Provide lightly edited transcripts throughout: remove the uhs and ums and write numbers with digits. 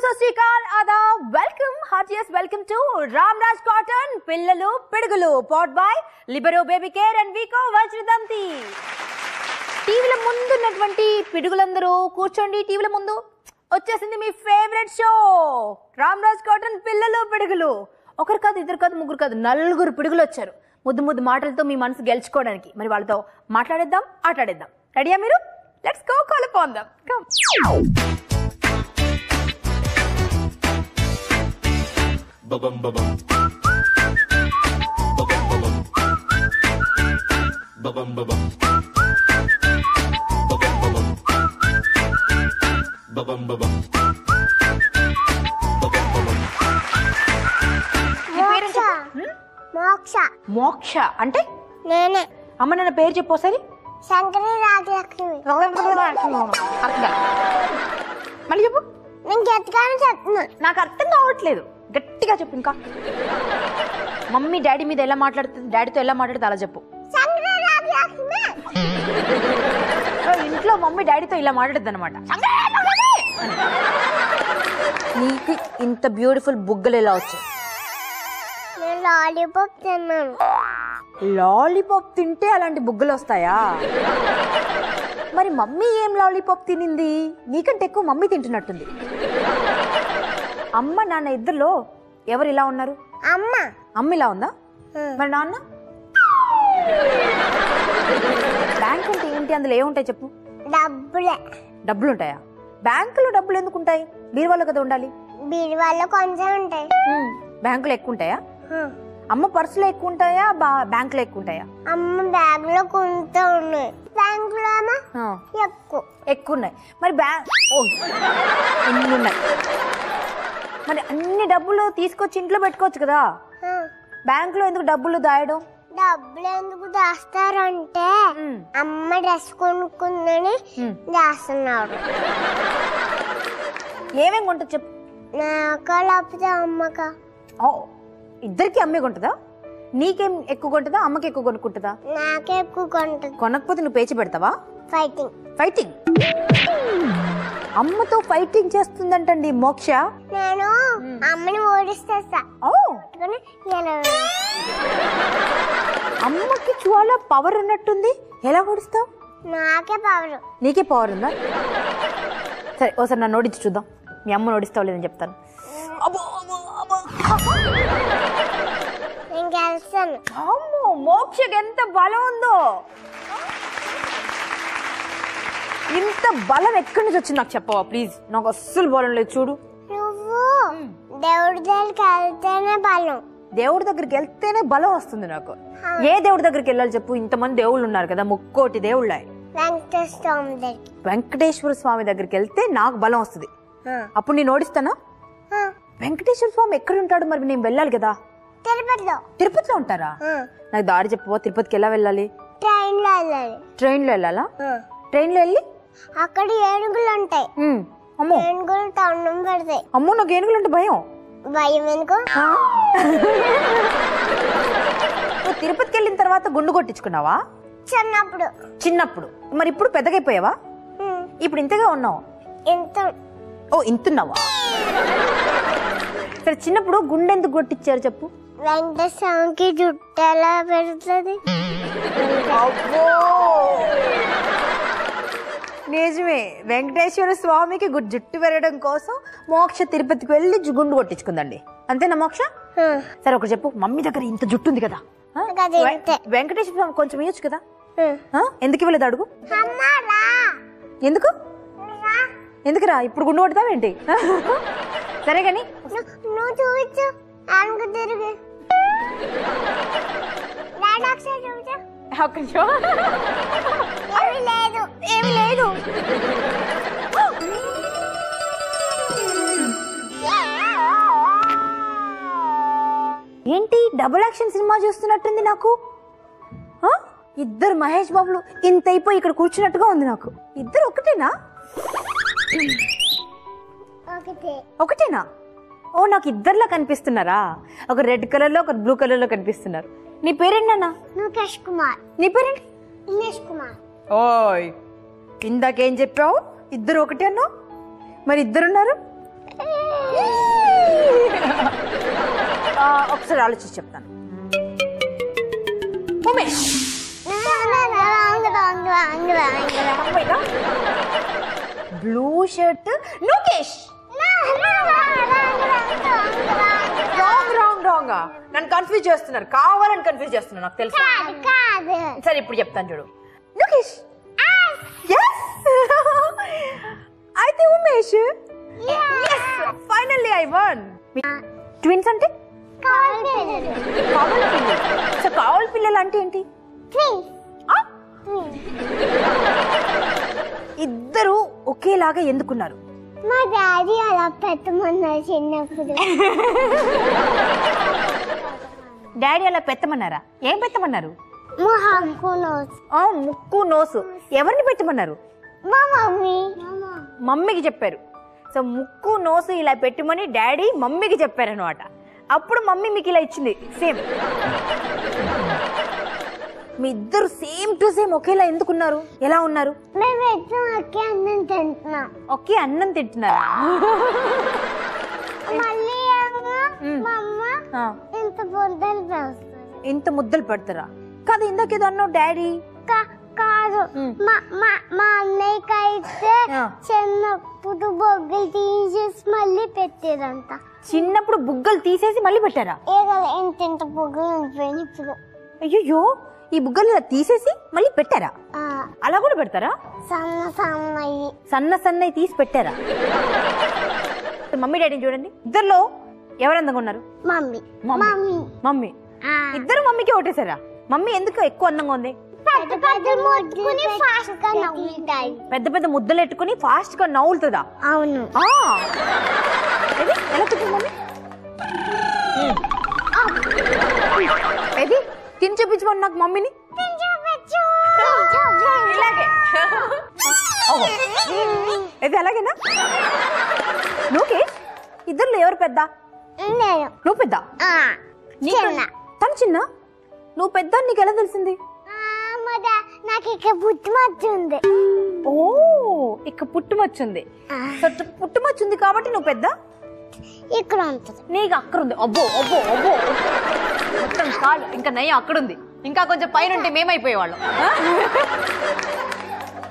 Sasrikal, Adab, welcome, heartiest welcome to Ramraj Cotton, Pillalu, Pidugulu, powered by Libero Baby Care and Vico Vajradanti. టీవీల ముందు ఉన్నటువంటి పిడుగులందరూ కూర్చోండి. టీవీల ముందు వచ్చేసింది మీ ఫేవరెట్ షో రామ్రాజ్ కాటన్ పిల్లలు పిడుగులు. ఒకరు కాదు, ఇద్దరు కాదు, ముగ్గురు కాదు, నలుగురు పిడుగులు వచ్చారు ముద్దు ముద్దు మాటలతో మీ మనసు గెలుచుకోవడానికి. మరి వాళ్ళతో మాట్లాడేద్దాం, ఆటాడేద్దాం. రెడీయా మీరు? Let's go, call upon them. Come. Babam babam babam babam babam babam babam babam మోక్ష. మోక్ష అంటే నేనే. అమ్మ నాన్న పేరు చెప్పు ఒకసారి. శంకరి రాజలక్ష్మి. మళ్ళీ చెప్పు. నేను గట్టిగానే చెప్తున్నా. నాకు అర్థం కావట్లేదు, గట్టిగా చెప్పు. ఇంకా మమ్మీ డాడీ మీద ఎలా మాట్లాడుతుంది, డాడీతో ఎలా మాట్లాడుతుంది అలా చెప్పు. శంకరి రాజలక్ష్మి. ఇంట్లో మమ్మీ డాడీతో ఇలా మాట్లాడుద్ది అనమాట. నీకు ఇంత బ్యూటిఫుల్ బుగ్గలు ఎలా వచ్చాయి? నేను లాలీపాప్ తిన్నాను. లాలీపాప్ తింటే అలాంటి బుగ్గలు వస్తాయా? మరి మమ్మీ ఏం లాలీపాప్ తినింది? నీకంటే ఎక్కువ మమ్మీ తింటున్నట్టుంది. అమ్మ నాన్న ఇద్దరులో ఎవరు ఇలా ఉన్నారు? అమ్మ. అమ్మ ఇలా ఉందా? మరి నాన్న? బ్యాంక్ అంటే ఏంటి? అందులో ఏముంటాయి చెప్పు. డబ్బులే. డబ్బులు ఉంటాయా? బ్యాంకులో డబ్బులు ఎందుకు ఉంటాయి? బీరువాలో కదా ఉండాలి. బీరువాలో కొంచెం ఉంటాయి. బ్యాంకులో ఎక్కువ ఉంటాయా? అమ్మ పర్సులో ఎక్కువ ఉంటాయా, బ్యాంకులో ఎక్కువ ఉంటాయా? అమ్మ బ్యాగ్ లో కొంత ఉన్నాయి, బ్యాంకులో ఎక్కువ ఎక్కువ ఉన్నాయి. మరి ఎన్ని ఉన్నాయి? మరి అన్ని డబ్బులు తీసుకొచ్చి ఇంట్లో పెట్టుకోవచ్చు కదా. బ్యాంకులో ఎందుకు డబ్బులు దాయడం? డబ్బులు ఎందుకు దాస్తారంటే అమ్మ డ్రెస్ కొనుక్కుందని దాస్తున్నాడు. ఏమేమి కొంటుంది చెప్పు. నాక లేకపోతే అమ్మక. ఇద్దరికి అమ్మే కొంటుందా? నీకేం ఎక్కువ కొంటుందా, అమ్మకి ఎక్కువ కొనుక్కుంటుందా? నాకే ఎక్కువ కొంటుంది. కొనకపోతే నువ్వు పేచి పెడతావా? ఫైటింగ్. ఫైటింగ్? అమ్మతో ఫైటింగ్ చేస్తుందంటండి మోక్ష. నేను అమ్మని ఓడిస్తా. అమ్మకి చాలా పవర్ ఉన్నట్టుంది. ఎలా ఓడిస్తావు? నాకే పవర్. నీకే పవర్ ఉందా? సరే ఒకసారి నన్ను ఓడించి చూద్దాం. మీ అమ్మను ఓడిస్తావు లేదని చెప్తాను. నేను గెలుస్తాను. అమ్మో, మోక్షకి ఎంత బలం ఉందో! ఇంత బలం ఎక్కడి నుంచి వచ్చింది నాకు చెప్పవా ప్లీజ్? నాకు అస్సలు బలం లేదు. చూడు, నువ్వు దేవుడి దగ్గరికి వెళ్తేనే బలం. దేవుడి దగ్గరికి వెళ్తేనే బలం వస్తుంది నాకు. ఏ దేవుడి దగ్గరికి వెళ్ళాలి చెప్పు? ఇంతమంది దేవుళ్ళు ఉన్నారు కదా, 30 దేవుళ్ళ. వెంకటేశ్వర స్వామి దగ్గరికి వెళ్తే నాకు బలం వస్తుంది. అప్పుడు నేను ఓడిస్తానా? వెంకటేశ్వర స్వామి ఎక్కడ ఉంటాడు? మరి నేను వెళ్ళాలి కదా. తిరుపతిలో ఉంటారా? నాకు దారి చెప్పవా? తిరుపతికి ఎలా వెళ్ళాలి? ట్రైన్లో వెళ్ళాలి. ట్రైన్లో వెళ్ళాలా? ట్రైన్లో వెళ్ళి అక్కడ ఏనుగులు ఉంటాయి. అమ్మో, ఏనుగులు దండం పెడతాయి. అమ్మో, నాకు ఏనుగులు అంటే భయం. భయం ఎందుకు? తిరుపతికి వెళ్ళిన తర్వాత గుండు కొట్టించుకున్నావా? చిన్నప్పుడు. చిన్నప్పుడు. మరి ఇప్పుడు పెద్దగైపోయావా? ఇప్పుడు ఇంతగా ఉన్నావు. ఎంత? ఓ, ఇంతున్నావా? సరే, చిన్నప్పుడు గుండె ఎందుకు కొట్టించారు చెప్పు? వెంకటేశ్వరకి జుట్టు ఎలా పెరుగుతుంది? నిజమే, వెంకటేశ్వర స్వామికి జుట్టు పెరగడం కోసం మోక్ష తిరుపతికి వెళ్ళి గుండు కొట్టించుకుందండి. అంతేనా మోక్ష? సరే ఒకటి చెప్పు. మమ్మీ దగ్గర ఇంత జుట్టు ఉంది కదా, వెంకటేశ్వర స్వామి కొంచెం ఇవ్వచ్చు కదా. ఎందుకు ఇవ్వలేదు అడుగు. ఎందుకు? ఎందుకురా? ఇప్పుడు గుండు కొడతావేంటి? సరే కానీ నువ్వు చూపించు. తిరిగి ఏమి లేదు. ఏంటి డబుల్ యాక్షన్ సినిమా చూస్తున్నట్టుంది నాకు. ఇద్దరు మహేష్ బాబులు ఇంత అయిపోయి ఇక్కడ కూర్చున్నట్టుగా ఉంది నాకు. ఇద్దరు ఒకటేనా? ఒకటేనా? ఓ, నాకు ఇద్దరులా కనిపిస్తున్నారా? ఒక రెడ్ కలర్ లో, ఒక బ్లూ కలర్ లో కనిపిస్తున్నారు. నీ పేరేంటి నాన్న? ముఖేష్ కుమార్. నీ పేరేంటి? దినేష్ కుమార్. ఓయ్, ఇందాకేం చెప్పావు? ఇద్దరు ఒకటే అన్నావు, మరి ఇద్దరున్నారు. ఒకసారి ఆలోచించి చెప్తాను. Umesh. Blue shirt Lokesh. Wrong. నన్ను కన్ఫ్యూజ్ చేస్తున్నారు, కావాలని కన్ఫ్యూజ్ చేస్తున్నారు, నాకు తెలుసు. సరే ఇప్పుడు చెప్తాను చూడు. లోకేష్. అయితే Umesh. Finally I one. Twins అంటే కావల్ పిల్లలు అంటే ఏంటి? ఇద్దరు ఒకేలాగా ఎందుకున్నారు? మా డాడీ అలా పెట్టమన్నారు చిన్నప్పుడు. డాడీ అలా పెట్టమన్నారా? ఏం పెట్టమన్నారు? ముక్కు నోసు. ఎవరిని పెట్టమన్నారు? మా మమ్మీ. మమ్మీకి చెప్పారు. సో ముక్కు నోసు ఇలా పెట్టమని డాడీ మమ్మీకి చెప్పారనమాట. అప్పుడు మమ్మీ మీకు ఇలా ఇచ్చింది. సేమ్. మీ ఇద్దరు సేమ్ టు సేమ్ ఒకేలా ఎందుకున్నారు? ఎలా ఉన్నారు? ఒకే అన్నం తింటున్నాం. ఒకే అన్నం తింటున్నారా? మళ్ళీ ఇంత ముద్దలు పెడతారా? కాదు, ఇందాకేదో అన్నావు డాడీ. కాదు, మా అన్నయ్యకి అయితే చిన్నప్పుడు బొగ్గలు తీసేసి మళ్ళీ పెట్టారంట. చిన్నప్పుడు బుగ్గలు తీసేసి మళ్ళీ పెట్టారా? ఇంత బొగ్గలు ఉండిపోయింది ఇప్పుడు. అయ్యో, ఈ బుగ్గలు ఇలా తీసేసి మళ్ళీ పెట్టారా? అలా కూడా పెడతారా? సన్నయి తీసి పెట్టారా? మమ్మీ డాడీని చూడండి, ఇద్దరులో ఎవరు అందంగా ఉన్నారు? మమ్మీ. ఇద్దరు మమ్మీకి ఓటేసారా? మమ్మీ ఎందుకు ఎక్కువ అందంగా ఉంది? పెద్ద పెద్ద ముద్దలు ఎట్టుకుని ఫాస్ట్ గా నవ్వులుతుందా? అవును. ఎలా తింటుంది మమ్మీ? ఏది తిని చూపించమని నాకు మమ్మీని. ఇది అలాగేనా? లోకేష్, ఇద్దరులో ఎవరు పెద్ద? నువ్వు పెద్ద. తను చిన్న, నువ్వు పెద్ద. నీకు ఎలా తెలిసింది? నాకు ఇక్కడ పుట్టుమచ్చుంది. ఓ, ఇక్కడ పుట్టుమచ్చుంది. పుట్టుమచ్చుంది కాబట్టి నువ్వు పెద్ద. ఇక్కడ ఉంటుంది, నీకు అక్కడ ఉంది. అబ్బో అబ్బో అబ్బో, మొత్తం కాదు. ఇంకా నయ్యం అక్కడుంది. ఇంకా కొంచెం పైన ఉంటే మేమైపోయేవాళ్ళం.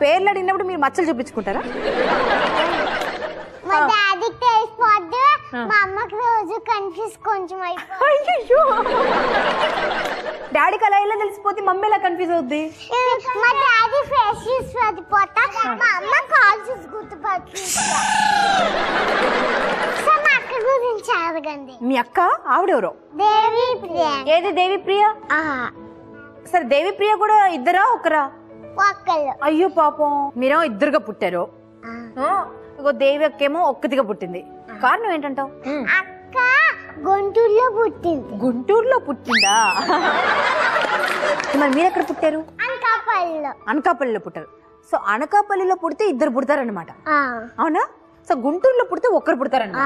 పేర్లు అడిగినప్పుడు మీరు మచ్చలు చూపించుకుంటారా? మా డాడీకి తెలిసిపోద్ది, మా అమ్మకి రోజు కన్ఫ్యూజ్ కొంచెం అయిపోయింది. అయ్యో, డాడీకి అలా ఎలా తెలిసిపోతే మమ్మీ ఎలా కన్ఫ్యూజ్ అవుద్ది? మా డాడీ ఫేస్ చూసి పోతా, మా అమ్మ కాల్ చూసి గుర్తుపడుతుంది. మా అక్క గురించి అడగండి. మీ అక్క ఆవిడెవరో? దేవి ప్రియ. ఏది దేవి ప్రియ? సరే, దేవి ప్రియ కూడా ఇద్దరా ఒకరా? ఒక్కళ్ళు. అయ్యో పాపం, మీరేమో ఇద్దరుగా పుట్టారు. ఇగో దేవి అక్కేమో ఒక్కతిగా పుట్టింది. కారణం ఏంటంటావు? అక్క గుంటూరులో పుట్టింది. గుంటూరులో పుట్టిందా? మరి మీరు ఎక్కడ పుట్టారు? అనకాపల్లిలో పుట్టారు. సో అనకాపల్లిలో పుడితే ఇద్దరు పుడతారనమాట, అవునా? సో గుంటూరులో పుడితే ఒక్కరు పుడతారన్నమాట.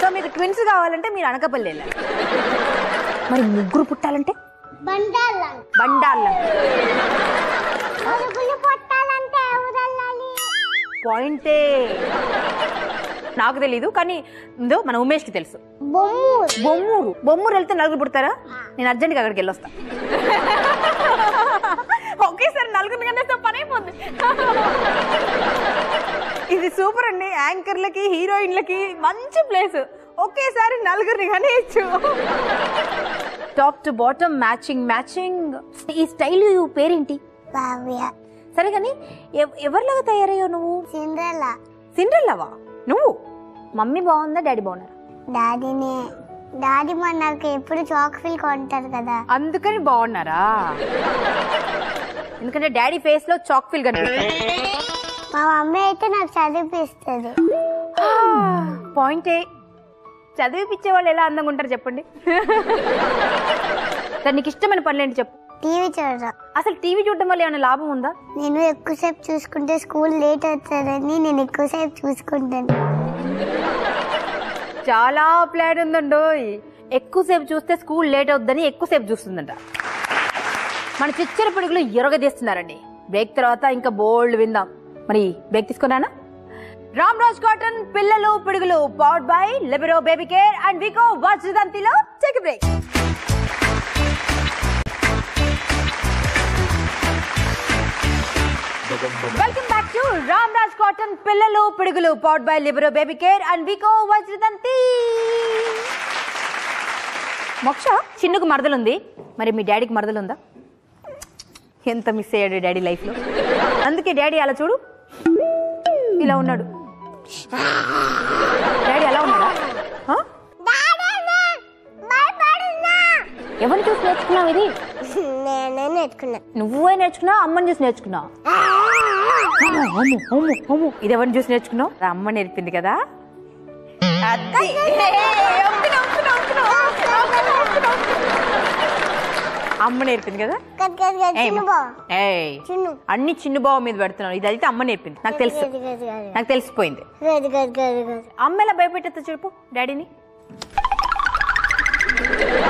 సో మీకు ట్విన్స్ కావాలంటే మీరు అనకాపల్లి వెళ్ళాలి. మరి ముగ్గురు పుట్టాలంటే బండార్ల. పాయింటే, నాకు తెలీదు కానీ మన ఉమేష్ కి తెలుసు. బొమ్మూరు వెళ్తే నలుగురు పుడతారా? నేను అర్జెంట్గా అక్కడికి వెళ్ళొస్తా. ఒకేసారి నలుగురిని కన్నా పని అయిపోద్ది. ఇది సూపర్ అండి. యాంకర్లకి హీరోయిన్లకి మంచి ప్లేస్. ఒకేసారి నలుగురిని కనేయచ్చు. Top to bottom matching. ఈ స్టైల్ పేరేంటి? సరే కానీ ఎవరిలాగా తయారయ్యావు నువ్వు? సిండ్రెల్లావా నువ్వు? మమ్మీ బాగుందా, డాడీ బాగున్నారా? డాడీ నాకు ఎప్పుడు చాక్లెట్ కొంటారు కదా, అందుకని బాగున్నారా? ఎందుకంటే డాడీ ఫేస్ లో చాక్లెట్ కనిపిస్తుంది. మా మమ్మీ అయితే నాకు చదివిపిస్తుంది. పాయింటే, చదివిపించే వాళ్ళు ఎలా అందంగా ఉంటారు చెప్పండి. నీకు ఇష్టమైన పనులు ఏంటి చెప్పు? టీవీ చూడరా. అసలు టీవీ చూడడం వల్ల ఏమైనా లాభం ఉందా? నేను ఎక్కువసేపు చూసుకుంటే స్కూల్ లేట్ అవుతుందని నేను ఎక్కువసేపు చూసుకుంటాను. చాలా ప్లాన్ ఉందండో. ఎక్కువసేపు చూస్తే స్కూల్ లేట్ అవుతుందని ఎక్కువసేపు చూస్తుందంట. మన చిచ్చర పిడుగులు ఎరగదీస్తున్నారండి. బ్రేక్ తర్వాత ఇంకా బోల్డ్ విందాం. మరి బ్రేక్ తీసుకున్నానా? రామ్రాజ్ కాటన్ పిల్లలు పిడుగులు powered by Libero baby care and Vicco వజ్రదంతిలో take a break. Welcome back to Ramraj cotton పిల్లలు పిడుగులు powered by Libero baby care and Vicco Vajradanti. Moksha చిన్నుకు మరదలుంది, మరి మీ డాడీకి మరదలుందా? ఎంత మిస్ అయ్యాడు డాడీ లైఫ్లో. అందుకే డాడీ అలా చూడు, ఇలా ఉన్నాడు. డాడీ అలా ఉన్నాడా? ఎవరిని చూసి నేర్చుకున్నావు ఇది? నేనే నేర్చుకున్నా. నువ్వే నేర్చుకున్నావు, అమ్మని చూసి నేర్చుకున్నావు? ఇది ఎవరిని చూసి నేర్చుకున్నావు? అమ్మ నేర్పింది కదా. అమ్మ నేర్పింది కదా. అన్ని చిన్న బావ మీద పెడుతున్నావు. ఇది అయితే అమ్మ నేర్పింది, నాకు తెలుసు, నాకు తెలిసిపోయింది. అమ్మ ఎలా భయపెట్టేస్తా చెప్పు డాడీని.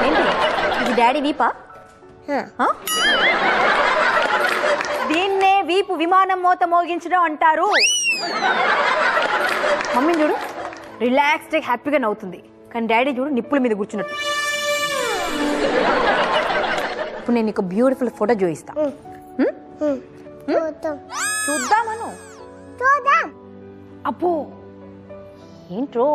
ఏంటి ఇది డాడీ వీపా? దీన్నే వీపు విమానం మోత మోగించడం అంటారు. మమ్మీని చూడు రిలాక్స్డ్ హ్యాపీగా నవ్వుతుంది, కానీ డాడీ చూడు నిప్పుల మీద కూర్చున్నట్టు. ఇప్పుడు నేను నీకు బ్యూటిఫుల్ ఫోటో చూపిస్తా. చూద్దామను. అబ్బో ఏంట్రో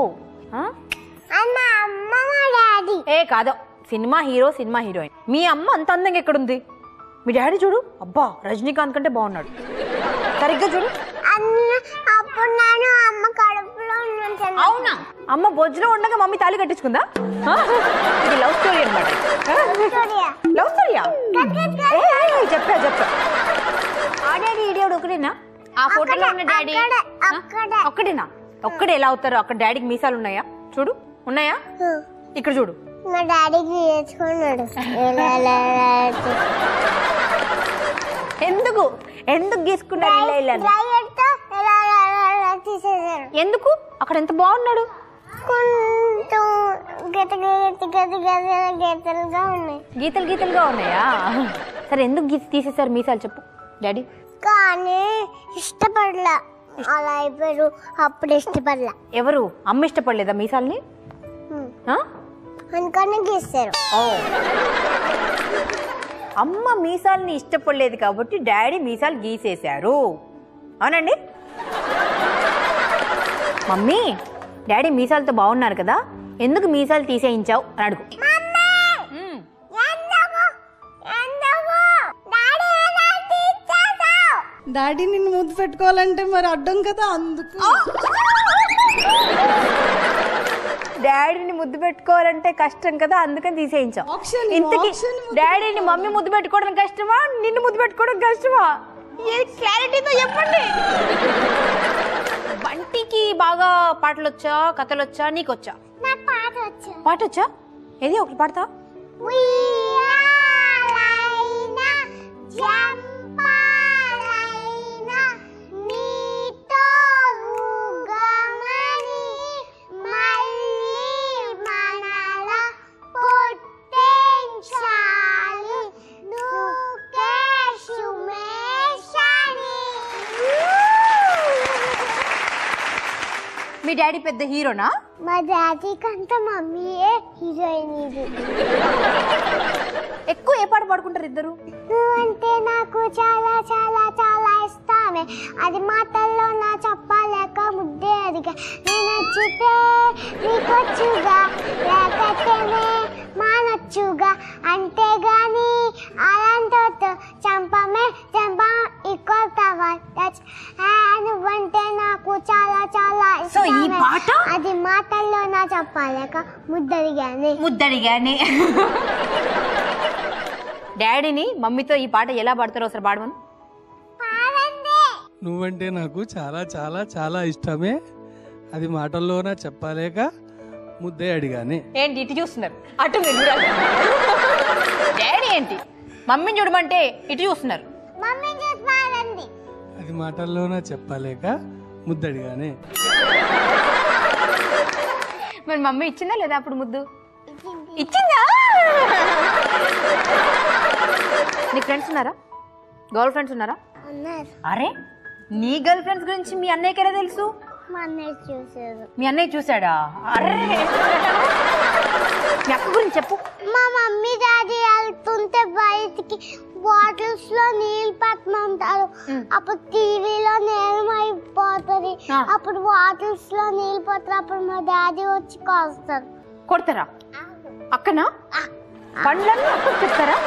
ఏ కాదో, సినిమా హీరో సినిమా హీరోయిన్. మీ అమ్మ అంత అందంగా ఎక్కడుంది? మీ డాడీ చూడు, అబ్బా రజనీకాంత్ కంటే బాగున్నాడు. సరిగ్గా చూడు. అవునా? అమ్మ బొజ్జులో ఉండగా మమ్మీ తాళి కట్టించుకుందా? ఇది లవ్ స్టోరీ అనమాట. లవ్ స్టోరీయా? చెప్పా చెప్పా. ఆ డాడీ ఈడేవాడు ఒకటేనా? ఆ ఫోటోలో ఉన్న డాడీ ఒక్కడేనా? ఒక్కడే ఎలా అవుతారు? అక్కడ డాడీకి మీసాలు ఉన్నాయా? చూడు ఉన్నాయా? ఇక్కడ చూడు. మా డాడీకి నేర్చుకున్నాడు. ఎందుకు ఎందుకు గీసుకున్నాడు? ఎందుకు? అక్కడ ఎంత బాగున్నాడు. గీతలు గీతలుగా ఉన్నాయా? సరే ఎందుకు గీత తీసేసారు మీసాలు చెప్పు డాడీ. కానీ ఇష్టపడలా, అలా అయిపోయారు. అప్పుడు ఇష్టపడలా. ఎవరు? అమ్మ ఇష్టపడలేదా మీసాల్ని? అందుకని గీస్తారు. అమ్మ మీసాల్ని ఇష్టపడలేదు కాబట్టి డాడీ మీసాలు గీసేశారు, అవునండి? మమ్మీ డాడీ మీసాలతో బాగున్నారు కదా, ఎందుకు మీసాలు తీసేయించావు అని అడుగు. డాడీ నిన్ను ముద్దు పెట్టుకోవాలంటే మరి అడ్డం కదా, అందుకు. డాడీని ముద్దు పెట్టుకోవాలంటే కష్టం కదా, అందుకని తీసేయించావు. ఇంతకీ డాడీని మమ్మీ ముద్దు పెట్టుకోవడం కష్టమా, నిన్ను ముద్దు పెట్టుకోవడం కష్టమా? ఏ క్లారిటీతో చెప్పండి. బంటికి బాగా పాటలు వచ్చా, కథలు వచ్చా? నీకు వచ్చా? పాట వచ్చా? ఏది ఒకటి పాడతా? మీ డాడీ పెద్ద హీరోనా? మా డాడీ కంటే మమ్మీయే హీరోయిన్. ఇది ఎక్కువ ఏ పాట పాడుకుంటారు ఇద్దరు? నువ్వంటే నాకు చాలా చాలా చాలా ఇష్టమే, అది మాటల్లో నా చెప్పలేక ముద్దే అదిగా. నేను నచ్చితే నీకొచ్చుగా, లేకపోతేనే మానొచ్చుగా, అంతేగాని అలాంటి చంపమే చంప ఇక్కొస్తావా. నువ్వంటే నాకు చాలా చాలా ఇష్టమే, అది మాటల్లో నా చెప్పలేక ముద్దడిగానే. డాడీని మమ్మీతో ఈ పాట ఎలా పాడతారో ఒకసారి పాడమను. నువ్వంటే నాకు చాలా చాలా చాలా ఇష్టమే, అది మాటల్లోనా చెప్పలేక ముద్దే అడిగానే. ఏంటి ఇటు చూస్తున్నారు? అటు మీరు డాడీ ఏంటి మమ్మీని చూడమంటే ఇటు చూస్తున్నారు? అది మాటల్లోనా చెప్పలేక ముద్దడిగానే. మరి మమ్మీ ఇచ్చిందా లేదా అప్పుడు ముద్దు? ఇచ్చిందా? నీ ఫ్రెండ్స్ ఉన్నారా? గర్ల్ ఫ్రెండ్స్ ఉన్నారా? అరే నీ గర్ల్ ఫ్రెండ్స్ గురించి మీ అన్నయ్యకి ఎలా తెలుసు? మా అన్నయ్య చూసారు. మీ అన్నయ్య చూసాడా? అర్రే మీ అక్క గురించి చెప్పు. మా మమ్మీ డాడీ వెళ్తుంటే బయటికి బాటిల్స్ లో నీళ్ళు పెట్టమంటారు. అప్పుడు టీవీలో నేలమైపోతుంది. అప్పుడు బాటిల్స్ లో నీళ్ళు పోతారు. అప్పుడు మా డాడీ వచ్చి కోస్తారు. కొడతారా? అక్కనా? పండ్లన్నీ అక్కకు చెప్తారా?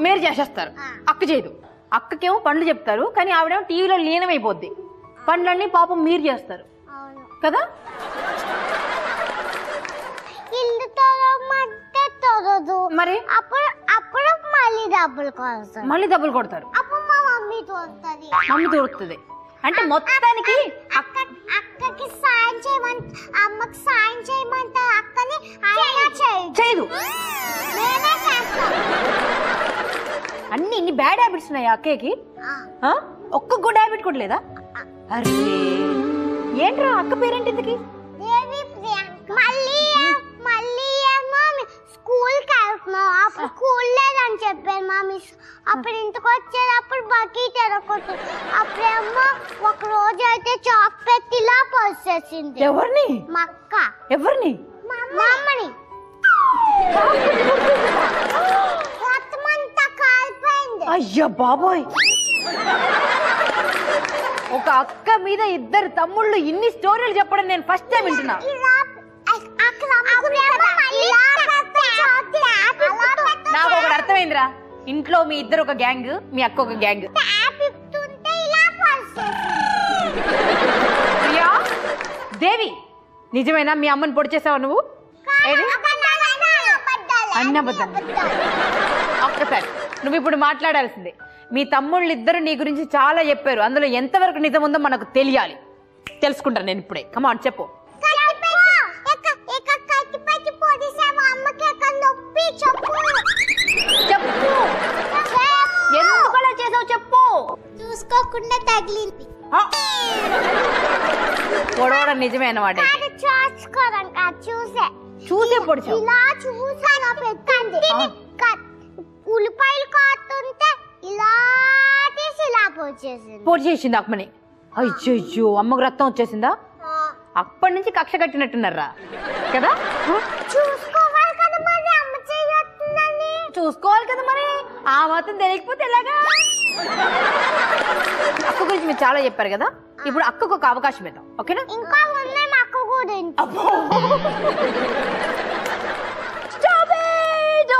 మీరు చేసేస్తారు, అక్క చేయదు. అక్కకేమో పండ్లు చెప్తారు, కానీ ఆవిడేమో టీవీలో లీనమైపోద్ది. పండ్లన్నీ పాపం మీరు చేస్తారు కదా? ఇల్లు తొరమంటే తొరదు. మరి అప్పుడు మళ్ళీ డబ్బులు కొడతారు. మళ్ళీ డబ్బులు కొడతారు. అప్పుడు మా మమ్మీ తోడుతుంది. మమ్మీ తోడుతుంది. అంటే మొత్తానికి అక్కకి సాయం చేయమంట, అమ్మకి సాయం చేయమంట. అక్కని చేయదు. నేనే చేస్తాను. అన్ని ఇన్ని బ్యాడ్ హ్యాబిట్స్ ఉన్నాయి అక్కకి. ఒక్క గుడ్ హ్యాబిట్ కూడా లేదా? అరే ఏంట్రా అక్క పేరేంటి ఇంతకి? మళ్ళీ ఏమో స్కూల్కి వెళ్తున్నాం. అప్పుడు స్కూల్ లేదని చెప్పారు మా మిస్. అప్పుడు ఇంటికి వచ్చేటప్పుడు బకెట్ ఎరకొచ్చు. అప్పుడేమో ఒక రోజు అయితే చాక్ పెట్టిలా పోసేసింది. ఎవరిని? మా అక్క. ఎవరిని? మా అమ్మని. మొత్తం అంతా కాలిపోయింది. అయ్యా బాబోయ్, ఒక అక్క మీద ఇద్దరు తమ్ముళ్ళు ఇన్ని స్టోరీలు చెప్పడం నేను ఫస్ట్ టైం వింటున్నా. నాకు ఒకటి అర్థమైందిరా, ఇంట్లో మీ ఇద్దరు ఒక గ్యాంగ్, మీ అక్క ఒక గ్యాంగ్. ప్రియా, దేవి, నిజమేనా మీ అమ్మని పొడి చేసావా నువ్వు? అన్నబద్ధం. ఒక్కసారి నువ్వు ఇప్పుడు మాట్లాడాల్సిందే. మీ తమ్ముళ్ళు ఇద్దరు నీ గురించి చాలా చెప్పారు, అందులో ఎంతవరకు నిజం ఉందో మనకు తెలియాలి. తెలుసుకుంటాను నేను ఇప్పుడే. కమాన్ చెప్పు. ఎందుకలా చేసావు చెప్పు. చూసుకోకుండా తగిలింది. పొడవడం నిజమే అన్నమాట. చూసే పొడిచావు. ఇలా చూసాను పెట్టండి. ఉల్లిపాయలు కాస్తుంటే ఇలా తీసి ఇలా పొడి చేసింది అమ్మని. అయ్యో అమ్మకు రక్తం వచ్చేసిందా? అప్పటి నుంచి కక్ష కట్టినట్టున్నారా కదా? చూసుకోవాలి కదా మరి, అమ్మ చేయొస్తుందని. చూసుకోవాలి కదా మరి, ఆ మాత్రం తెలియకపోతే ఎలాగా? అక్క గురించి మీరు చాలా చెప్పారు కదా, ఇప్పుడు అక్కకు ఒక అవకాశం ఇద్దాం, ఓకేనా? ఇంకా ఉన్నాయి మా అక్క గురించి.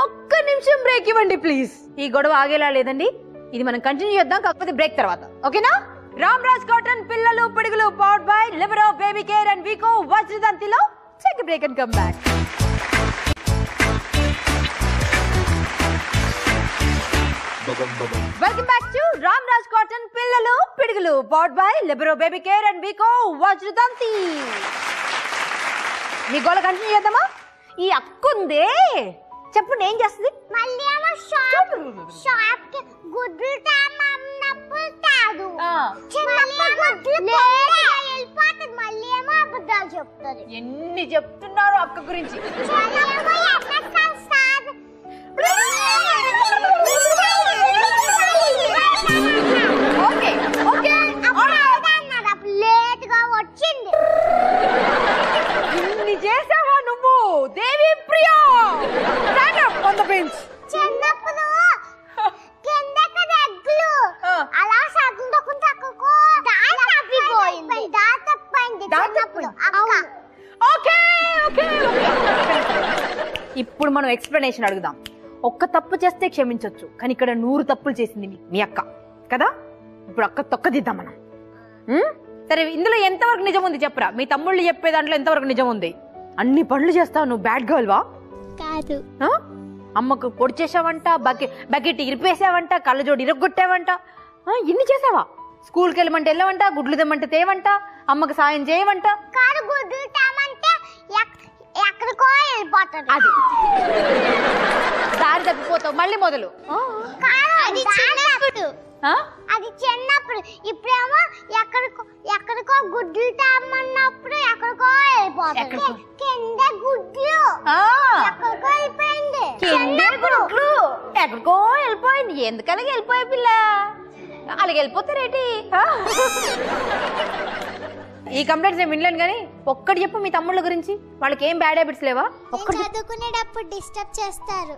ఒక్క నిమిషం బ్రేక్ ఇవ్వండి ప్లీజ్. ఈ గొడవ ఆగేలా లేదండి, ఇది మనం కంటిన్యూ చేద్దాం, కాకపోతే బ్రేక్ తర్వాత, ఓకేనా? రామ్ రాజ్ కాటన్ పిల్లలు పిడుగులు powered by Libero baby care and Vicco వజ్రదంతిలో take a break and come back. Welcome back to Ramraj cotton పిల్లలు పిడుగులు powered by Libero baby care and Vicco Vajradanti. మీ గోళ కంటిన్యూ చేద్దామా? ఈ అక్కుందే చెప్పు, ఏం చేస్తుంది? మళ్ళీ ఏమో షాప్ కి గుడ్లు తామన్నప్పుడు తాదు. వెళ్ళిపోతుంది. మళ్ళీ ఏమో అబద్ధాలు చెప్తుంది. ఎన్ని చెప్తున్నారు అక్క గురించి. లేట్ గా వచ్చింది. ఇన్ని చేసావా నువ్వు దేవి ప్రియా? చిన్నప్పుడు కిందకి రెగ్గులు అలా సర్దుకుంటూ అక్కకు తప్పిపోయింది. తప్పైంది చిన్నప్పుడు. ఇప్పుడు మనం ఎక్స్ప్లెనేషన్ అడుగుదాం. ఒక్క తప్పు చేస్తే క్షమించవచ్చు, కానీ ఇక్కడ 100 తప్పులు చేసింది మీ అక్క కదా. ఇప్పుడు అక్క తొక్కదిద్దాం మనం. సరే, ఇందులో ఎంతవరకు నిజం ఉంది చెప్పరా? మీ తమ్ముళ్ళు చెప్పే దాంట్లో ఎంతవరకు నిజం ఉంది? అన్ని పనులు చేస్తావు నువ్వు, బ్యాడ్ గర్ల్ వా? కాదు. అమ్మకు పొడి చేసావంట, బకెట్ ఇరిపేసావంట, కళ్ళజోడు ఇరగొట్టావంట, ఇన్ని చేసావా? స్కూల్కి వెళ్ళమంటే వెళ్ళవంట, గుడ్లు తెమ్మంటే తేవంట, అమ్మకు సాయం చేయవంట. కాదు, గుడ్లు తామంటే ఎక్కడికో వెళ్ళిపోతుంది. అది దారి తప్పిపోతావు మళ్ళీ మొదలు. అది చిన్నప్పుడు. అది చిన్నప్పుడు. ఇప్పుడేమో ఎక్కడికో గుడ్లు తామన్నప్పుడు ఎక్కడికో వెళ్ళిపోతుంది. కింద గుడ్లు ఎక్కడికో వెళ్ళిపోయింది. కింద గుడ్లు ఎక్కడికో వెళ్ళిపోయింది. ఎందుకలాగే వెళ్ళిపోయా పిల్ల? అలాగే వెళ్ళిపోతారేటి ఈ కంప్లైంట్స్ నేను వినలేను కానీ ఒక్కటి చెప్పు మీ తమ్ముళ్ళ గురించి, వాళ్ళకి ఏం బ్యాడ్ హ్యాబిట్స్ లేవా? ఒక్కటి చదువుకునేటప్పుడు డిస్టర్బ్ చేస్తారు.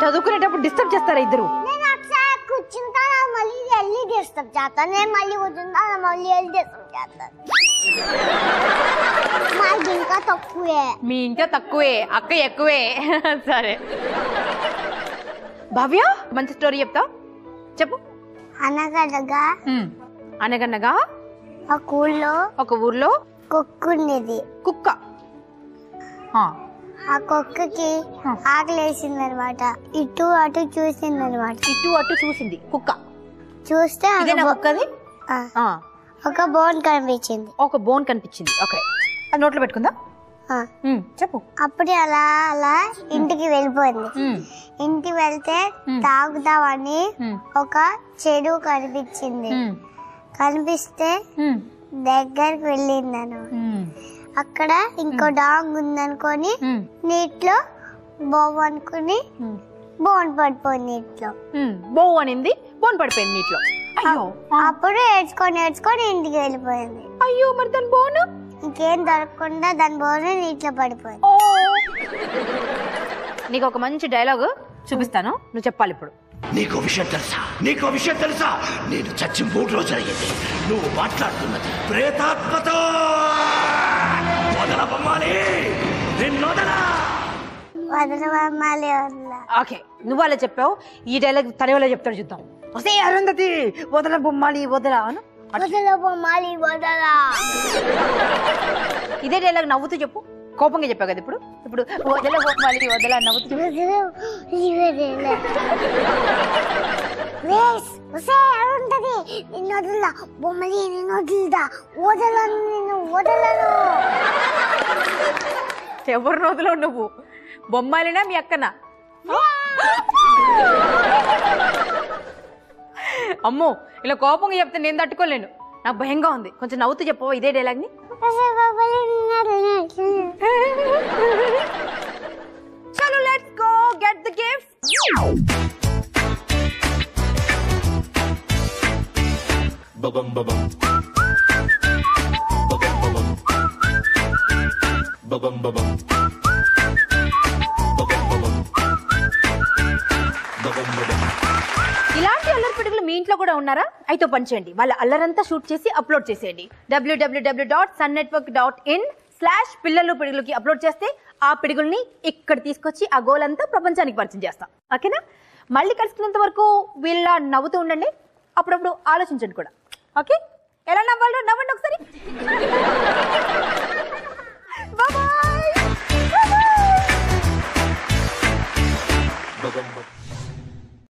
చదువుకునేటప్పుడు డిస్టర్బ్ చేస్తారా ఇద్దరు? నేను ఒకసారి కూర్చుంటాను, మళ్ళీ వెళ్ళి డిస్టర్బ్ చేస్తాను. నేను మళ్ళీ కూర్చుంటాను, మళ్ళీ వెళ్ళి డిస్టర్బ్ చేస్తాను. మాది ఇంకా తక్కువే. మీ ఇంకా తక్కువే, అక్క ఎక్కువే. సరే భవ్య, మంచి స్టోరీ చెప్తా, చెప్పు. అనగనగా అనగనగా ఒక ఊళ్ళో కుక్క ఉండేది. కుక్క. ఆ కుక్కకి ఆకలి వేసింది అనమాట. ఇటు అటు చూసింది అనమాట. ఇటు అటు చూసింది కుక్క. చూస్తే కుక్కది ఒక బోన్ కనిపించింది. ఒక బోన్ కనిపించింది. ఓకే, అది నోట్లో పెట్టుకుందా? చెప్పు. అప్పుడు అలా అలా ఇంటికి వెళ్ళిపోయింది. ఇంటికి వెళ్తే తాగుదామని ఒక చెరువు కనిపించింది. కనిపిస్తే దగ్గరికి వెళ్ళిందను. అక్కడ ఇంకో డాగ్ ఉందనుకొని నీటిలో బోవ్ అనుకుని బోన్ పడిపోయింది నీటిలో. బోవ్ అనింది, బోన్ పడిపోయింది నీటిలో. అప్పుడు ఏడ్చుకొని ఇంటికి వెళ్ళిపోయింది. అయ్యో, మరి దాని బోను ఇంకేం దొరకకుండా దాని బోను నీటిలో పడిపోయింది. నీకు ఒక మంచి డైలాగ్ చూపిస్తాను, నువ్వు చెప్పాలి ఇప్పుడు. నీకో విషయం తెలుసా? నేను చచ్చి 3 రోజులయ్యింది. నువ్వు మాట్లాడుతున్నది ప్రేతాత్మతో. వదల బొమ్మాలి, నిన్నొదలా. ఓకే, నువ్వు అలా చెప్పావు. ఈ డైలాగ్ తనవలో చెప్తాడు, చూద్దాం. వస్తే అరుంధతి, వదల బొమ్మాలి వదలా అను. ఇదే డైలాగ్ నవ్వుతూ చెప్పు. కోపంగా చెప్పావు కదా ఇప్పుడు. ఇప్పుడు వదల బొమ్మాలి వదలా నవ్వుతూ ఎవరు రోజులో నువ్వు? బొమ్మాలినా మీ అక్కనా? అమ్మో, ఇలా కోపంగా చెప్తే నేను తట్టుకోలేను, నాకు భయంగా ఉంది. కొంచెం నవ్వుతూ చెప్పవా ఇదే డైలాగ్ ని? చలో let's go get the gift. Babam babam. Babam babam. Babam babam. Babam babam. Babam babam. ఇలాంటి అల్లరి పిడుగులు మీ ఇంట్లో కూడా ఉన్నారా? అయితే పని చేయండి, వాళ్ళ అల్లరంతా షూట్ చేసి అప్లోడ్ చేసేయండి. www.sunnetwork.in/పిల్లలు పిడుగులకి అప్లోడ్ చేస్తే ఆ పిడుగుల్ని ఇక్కడ తీసుకొచ్చి ఆ గోల్ అంతా ప్రపంచానికి పరిచయం చేస్తాం. ఓకేనా? మళ్ళీ కలుసుకునేంత వరకు వీళ్ళ నవ్వుతూ ఉండండి, అప్పుడప్పుడు ఆలోచించండి కూడా. ఓకే, ఎలా నవ్వాలో నవ్వండి ఒకసారి.